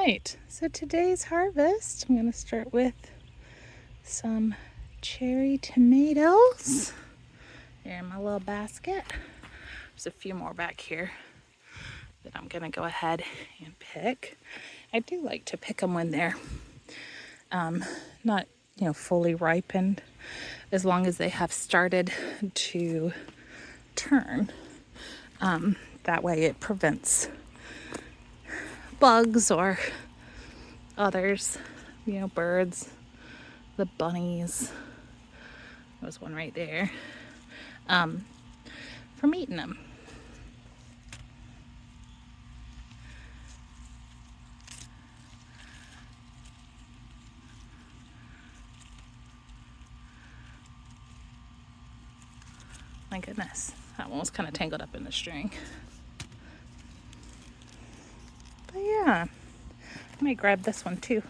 right, so today's harvest, I'm going to start with some cherry tomatoes. They're in my little basket. There's a few more back here that I'm going to go ahead and pick. I do like to pick them when they're not, fully ripened, as long as they have started to turn. That way it prevents bugs or others, birds, the bunnies. There's one right there. From eating them. My goodness, that one was kind of tangled up in the string. But yeah, I might grab this one too.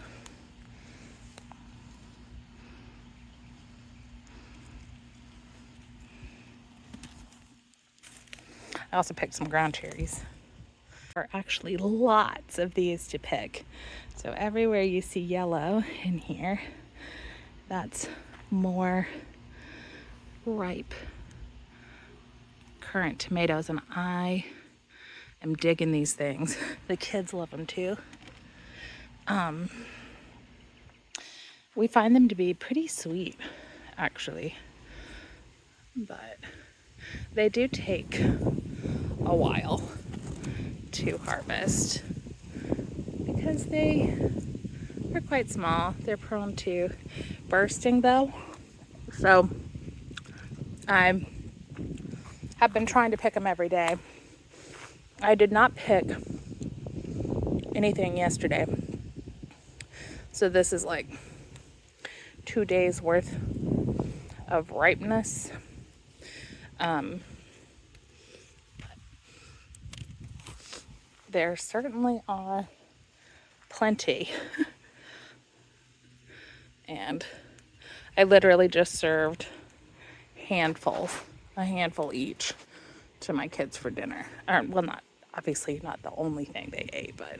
I also picked some ground cherries. There are actually lots of these to pick. So everywhere you see yellow in here, that's more ripe currant tomatoes, and I am digging these things. The kids love them too. We find them to be pretty sweet, actually, but they do take a while to harvest because they are quite small. They're prone to bursting though, so I have been trying to pick them every day. I did not pick anything yesterday, so this is like 2 days worth of ripeness. There certainly are plenty. And I literally just served a handful each to my kids for dinner. Well, obviously not the only thing they ate, but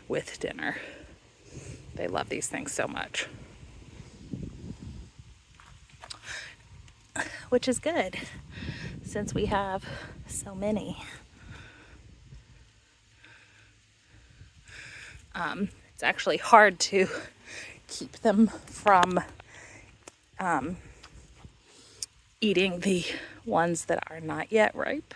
with dinner. They love these things so much. Which is good, since we have so many. It's actually hard to keep them from eating the ones that are not yet ripe.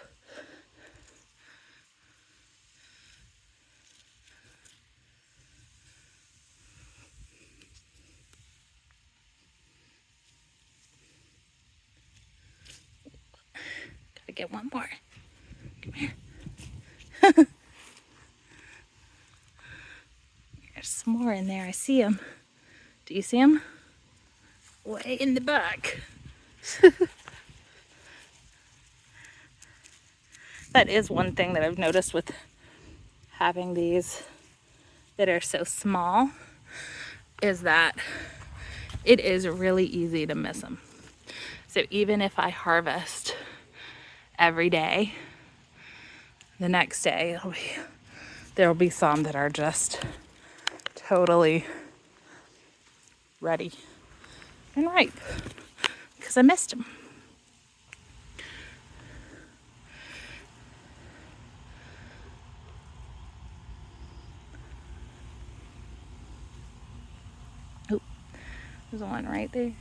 Gotta get one more. Come here. There's some more in there. I see them. Do you see them? Way in the back. That is one thing that I've noticed with having these that are so small, is that it is really easy to miss them. So even if I harvest every day, the next day there'll be some that are just totally ready and ripe because I missed them. Oh, there's one right there.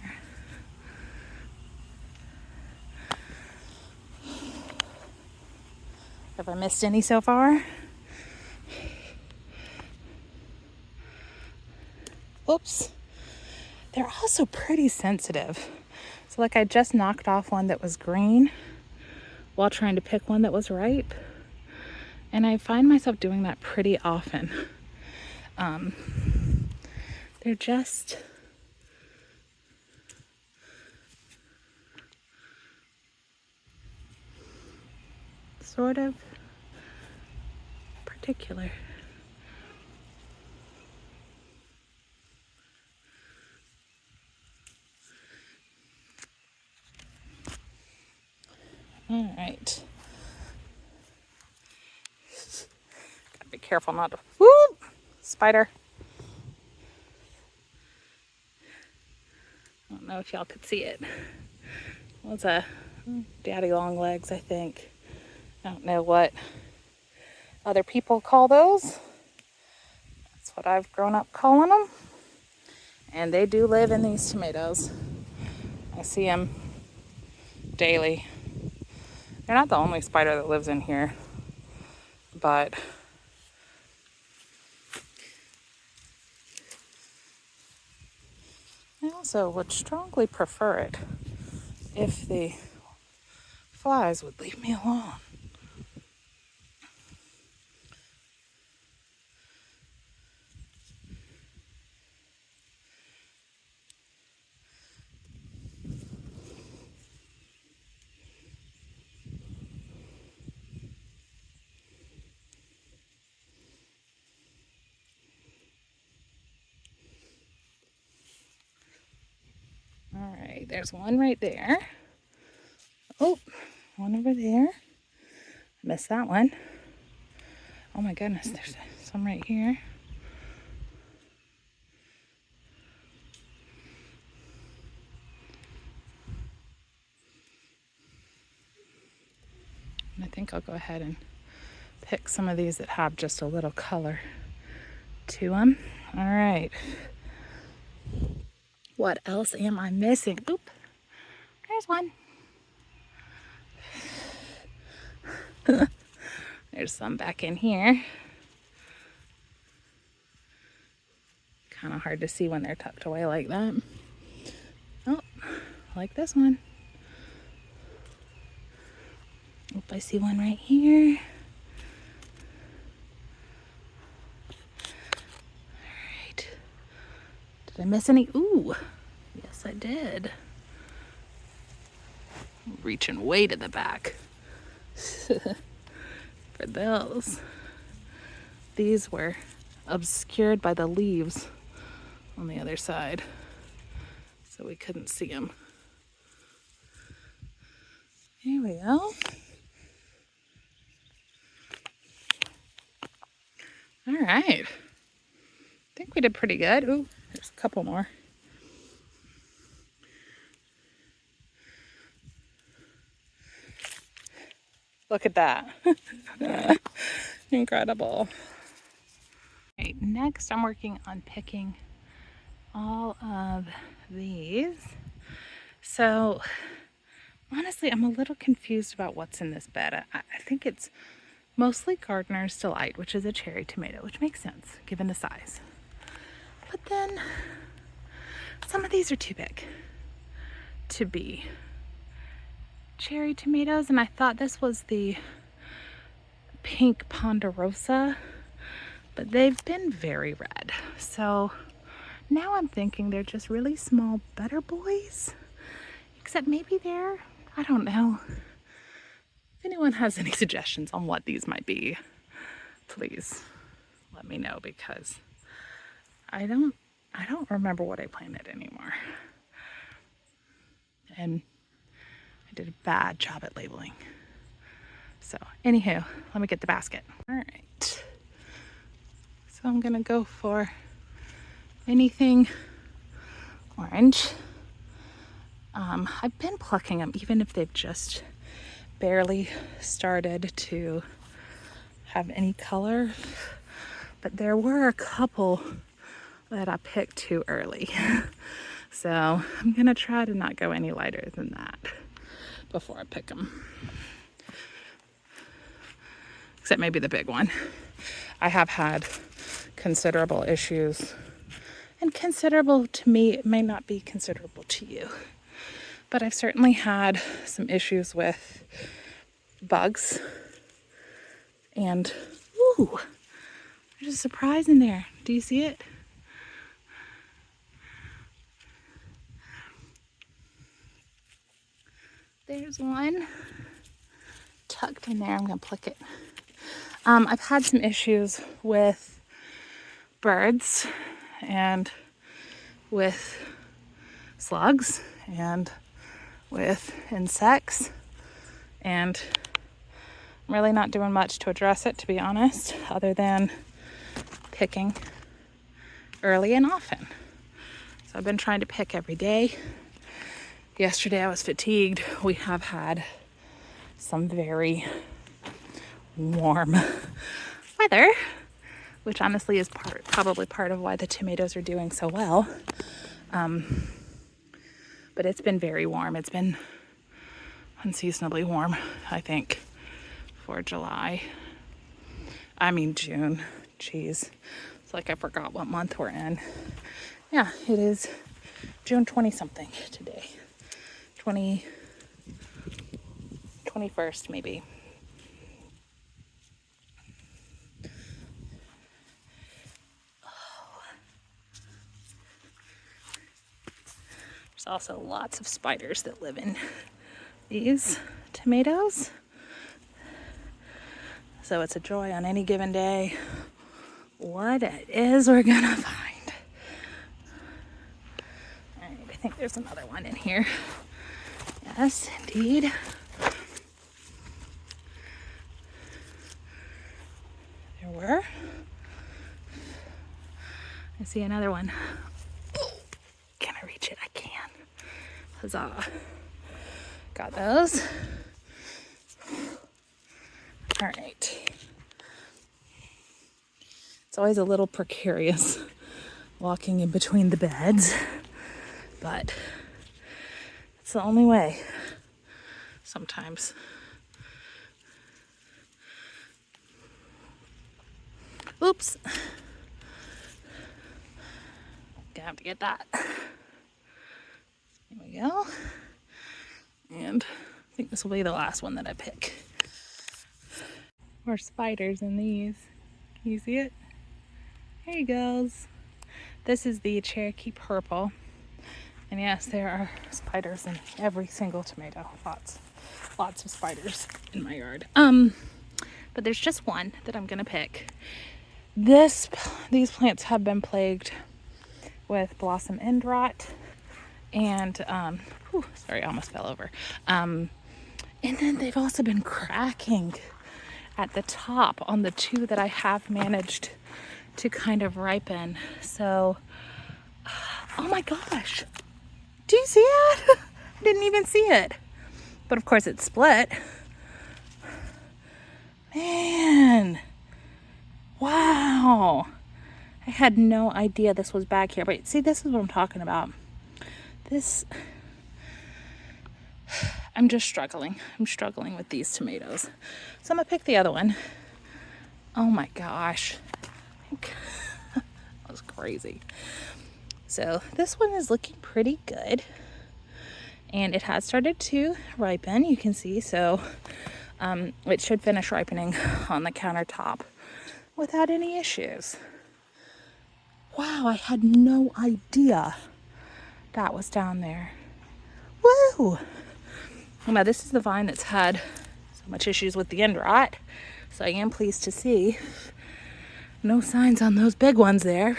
Have I missed any so far? Oops. They're also pretty sensitive. So like I just knocked off one that was green while trying to pick one that was ripe. And I find myself doing that pretty often. They're just sort of particular. All right. Gotta be careful not to spider. I don't know if y'all could see it. It was a daddy long legs, I think. I don't know what other people call those. That's what I've grown up calling them. And they do live in these tomatoes. I see them daily. They're not the only spider that lives in here, but I also would strongly prefer it if the flies would leave me alone. All right, there's one right there. Oh, one over there. Missed that one. Oh my goodness, there's some right here. And I think I'll go ahead and pick some of these that have just a little color to them. All right. What else am I missing? Oop, there's one. There's some back in here. Kind of hard to see when they're tucked away like that. Oh, like this one. Oop, I see one right here. All right. Did I miss any? Ooh, yes I did. Reaching way to the back for those. These were obscured by the leaves on the other side, so we couldn't see them. Here we go. All right. I think we did pretty good. Ooh, there's a couple more. Look at that. Incredible. Okay, next I'm working on picking all of these. So honestly, I'm a little confused about what's in this bed. I think it's mostly Gardener's Delight, which is a cherry tomato, which makes sense given the size. But then some of these are too big to be cherry tomatoes, and I thought this was the pink Ponderosa, but they've been very red. So now I'm thinking they're just really small Better Boys, except maybe they're, I don't know. If anyone has any suggestions on what these might be, please let me know, because I don't remember what I planted anymore. And I did a bad job at labeling. So anywho, let me get the basket. All right. So I'm gonna go for anything orange. I've been plucking them even if they've just barely started to have any color. But there were a couple that I picked too early. So I'm gonna try to not go any lighter than that before I pick them. Except maybe the big one. I have had considerable issues, and considerable to me, it may not be considerable to you, but I've certainly had some issues with bugs. And ooh, there's a surprise in there. Do you see it? There's one tucked in there. I'm gonna pluck it. I've had some issues with birds and with slugs and with insects, and I'm really not doing much to address it, to be honest, other than picking early and often. So I've been trying to pick every day. Yesterday I was fatigued. We have had some very warm weather, which honestly is probably part of why the tomatoes are doing so well. But it's been very warm. It's been unseasonably warm, I think, for July. I mean June. Jeez. It's like I forgot what month we're in. Yeah, it is June 20 something today. 21st maybe. There's also lots of spiders that live in these tomatoes. So it's a joy on any given day what it is we're gonna find. All right, I think there's another one in here. Yes, indeed. There were. I see another one. Can I reach it? I can. Huzzah. Got those. All right. It's always a little precarious walking in between the beds, but it's the only way sometimes. Oops. Gonna have to get that. Here we go. And I think this will be the last one that I pick. More spiders in these. Can you see it? There he goes. This is the Cherokee Purple. And yes, there are spiders in every single tomato. Lots of spiders in my yard. But there's just one that I'm gonna pick. These plants have been plagued with blossom end rot and sorry, I almost fell over. And then they've also been cracking at the top on the two that I have managed to kind of ripen. So, oh my gosh, do you see it? I didn't even see it, but of course it's split. Man, wow, I had no idea this was back here. But see, this is what I'm talking about. I'm just struggling. I'm struggling with these tomatoes. So I'm gonna pick the other one. Oh my gosh. That was crazy. So this one is looking pretty good. And it has started to ripen, you can see. So it should finish ripening on the countertop without any issues. Wow, I had no idea that was down there. Woo! Now this is the vine that's had so much issues with the end rot. So I am pleased to see no signs on those big ones there.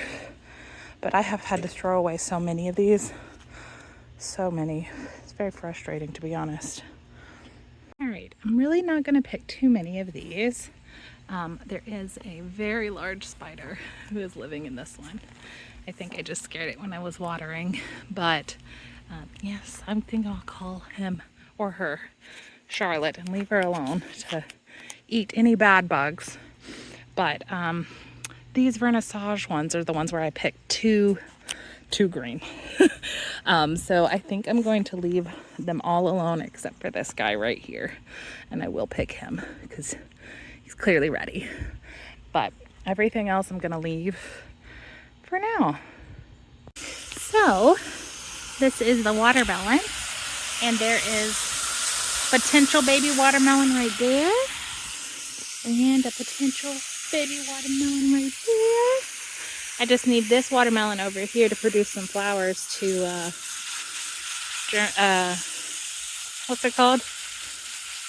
But I have had to throw away so many of these. So many. It's very frustrating, to be honest. All right, I'm really not going to pick too many of these. There is a very large spider who is living in this one. I think I just scared it when I was watering. But yes, I think I'll call him or her Charlotte and leave her alone to eat any bad bugs. But these vernissage ones are the ones where I picked two green. So I think I'm going to leave them all alone except for this guy right here. And I will pick him because he's clearly ready. But everything else I'm going to leave for now. So this is the watermelon. And there is potential baby watermelon right there. And a potential baby watermelon right there. I just need this watermelon over here to produce some flowers to, what's it called?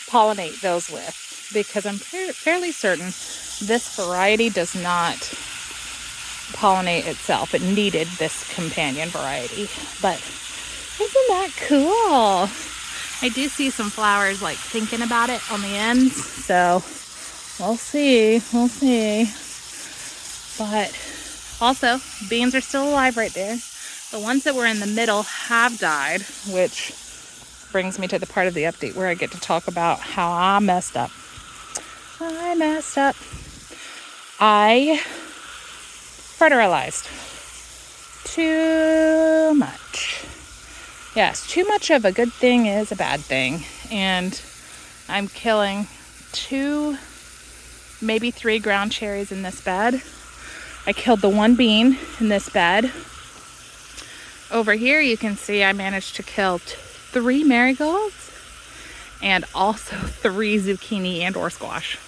Pollinate those with. Because I'm fairly certain this variety does not pollinate itself. It needed this companion variety. But isn't that cool? I do see some flowers like thinking about it on the ends. So we'll see. But Also, beans are still alive right there. The ones that were in the middle have died, which brings me to the part of the update where I get to talk about how I messed up. I fertilized too much. Yes, too much of a good thing is a bad thing. And I'm killing 2, maybe 3 ground cherries in this bed. I killed the 1 bean in this bed. Over here you can see I managed to kill 3 marigolds and also 3 zucchini and or squash.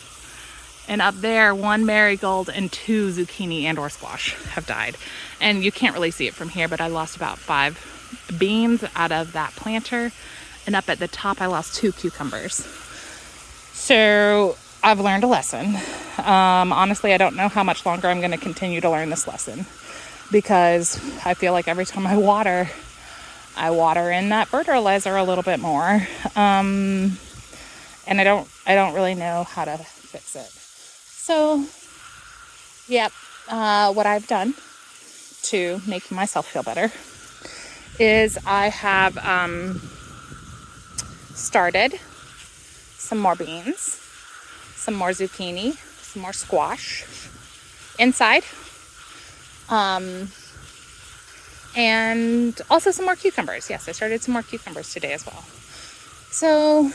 And up there, 1 marigold and 2 zucchini and or squash have died. And you can't really see it from here, but I lost about 5 beans out of that planter. And up at the top, I lost 2 cucumbers. So I've learned a lesson. Honestly, I don't know how much longer I'm going to continue to learn this lesson, because I feel like every time I water in that fertilizer a little bit more. And I don't really know how to fix it. So, yep, what I've done to make myself feel better is I have started some more beans, some more zucchini, some more squash inside, and also some more cucumbers. Yes, I started some more cucumbers today as well. So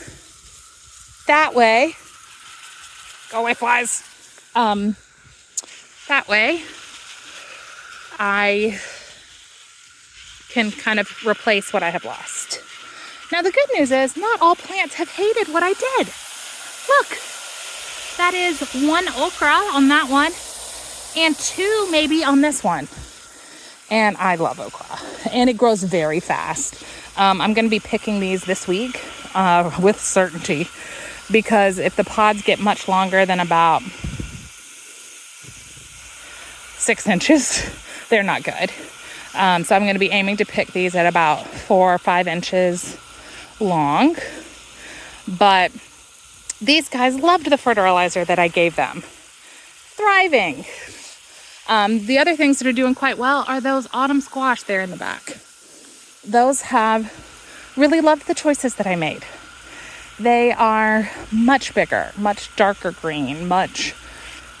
that way, go away, flies. That way I can kind of replace what I have lost. Now the good news is not all plants have hated what I did. Look, that is 1 okra on that one and 2 maybe on this one. And I love okra and it grows very fast. I'm going to be picking these this week with certainty, because if the pods get much longer than about 6 inches, they're not good. So I'm going to be aiming to pick these at about 4 or 5 inches long. But these guys loved the fertilizer that I gave them. Thriving. The other things that are doing quite well are those autumn squash there in the back. Those have really loved the choices that I made. They are much bigger, much darker green, much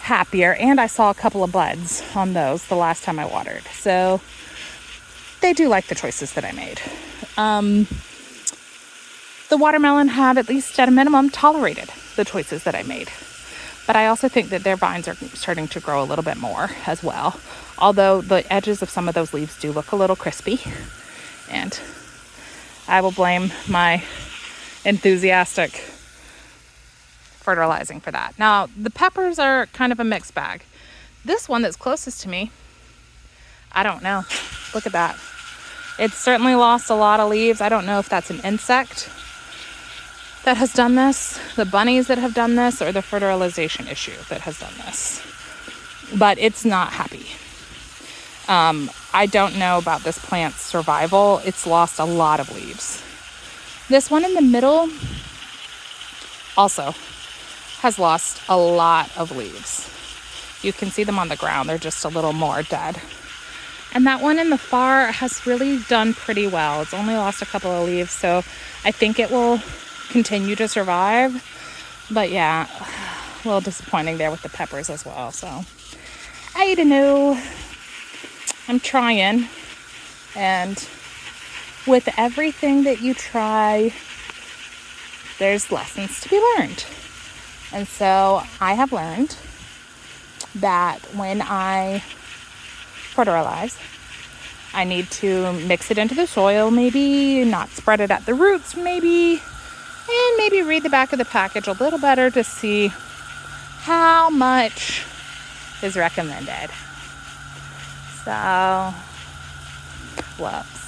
happier. And I saw a couple of buds on those the last time I watered. So they do like the choices that I made. The watermelon have, at least at a minimum, tolerated the choices that I made. But I also think that their vines are starting to grow a little bit more as well. Although the edges of some of those leaves do look a little crispy. And I will blame my enthusiastic fertilizing for that. Now, the peppers are kind of a mixed bag. This one that's closest to me, I don't know. Look at that. It's certainly lost a lot of leaves. I don't know if that's an insect that has done this, the bunnies that have done this, or the fertilization issue that has done this. But it's not happy. I don't know about this plant's survival. It's lost a lot of leaves. This one in the middle also has lost a lot of leaves. You can see them on the ground. They're just a little more dead. And that one in the far has really done pretty well. It's only lost a couple of leaves, so I think it will continue to survive. But yeah, a little disappointing there with the peppers as well. So I don't know. I'm trying. And with everything that you try, there's lessons to be learned. And so I have learned that when I fertilize, I need to mix it into the soil, maybe not spread it at the roots, maybe, and maybe read the back of the package a little better to see how much is recommended. So, whoops.